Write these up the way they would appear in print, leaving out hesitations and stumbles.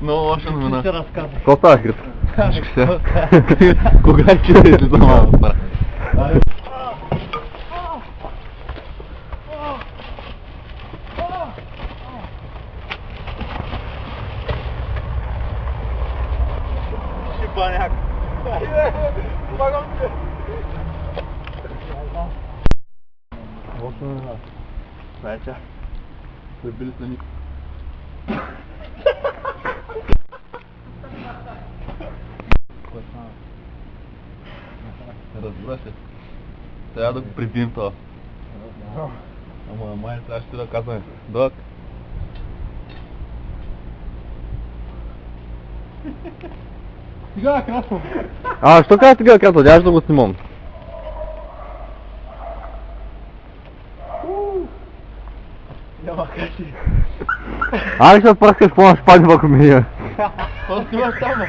Много лоша новина. Ще разказвам. Какво става, Христо? Кога ще да излиза малко пара? Шибаняк. Помагам ти. Лоша новина. Вече. Прибили са ни. Разбира се. Трябва да го прибием това. Ама май трябваше да казваме. Дълъг. Сега е красно. Що каза сега казва? Дяваш да го снимам. Няма кажи. Ай, ще пръскаш по-наш пак върху меня. Какво снимаш там?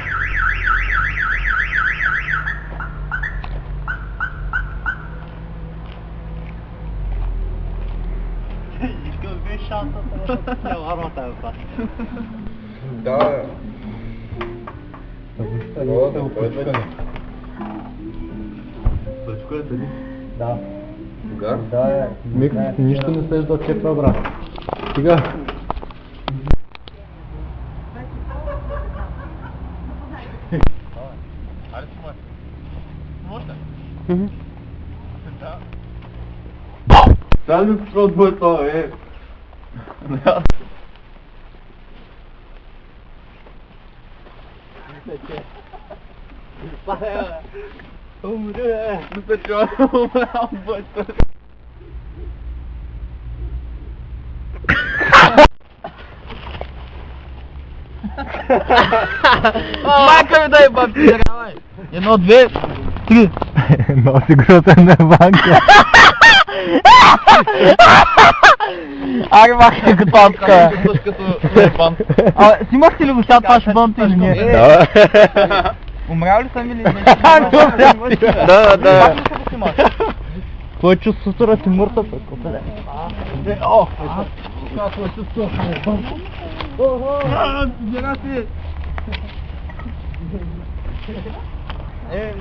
Искам да видиш шансата, да снял армата е това. Да. Точка ли дали? Да. Кога? Да, Мик, нищо не се зачепва, брат. Сега. Айде снимай. Може? Да. Сега ми спро отбой това, Умре! Мисля, че умря отбой това. Майка ми дай бабки, давай! 1, 2, 3. Носи гротена банка. Аре, махай го това така. Снимахте ли го сега това ще бъмте или не? Да. Умрял ли съм или не? Да. Как ли се го снимаш? Кой е чувството да ти мъртъв? О! Какво е чувството? Жена си!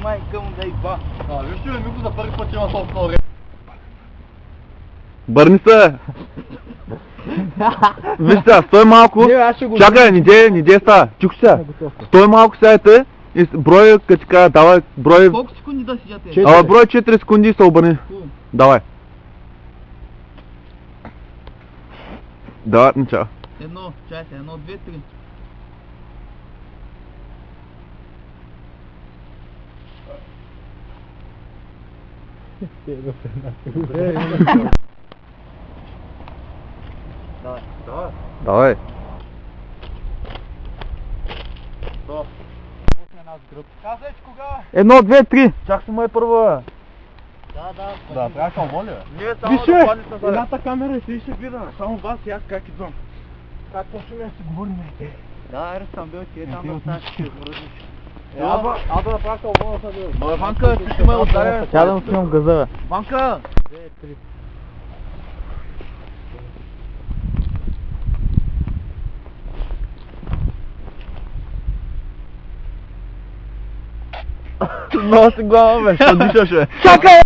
Майка му да и ба. Виж ли, Мико за първи път има толкова време. Бърни се! Виж сега, стой малко. Чакай, не дей става. Чук сега. Стой малко сега и те. И брой, като ти кажа, давай, брой... Колко секунди да седят? Ама брой 4 секунди и се обърни. Давай. Давай, начало. Едно, чайте, 1, 2, 3. Давай. Казвай, кога? 1, 2, 3. Чак се май първа. Да, трябва да моля. Ние само Виж, да паднете назад. едната камера и ти ще вида. Само вас и аз как идвам. Как точно ми си говорим? Да, аре съм бил ти, там да останеш ще измръзниш. Абе направих обвона са бил. Моя Ванка, ти ще ме ударя. Тя да му снимам газа, бе. Ванка! Много си глава, бе, що дишаш, бе. Чакай!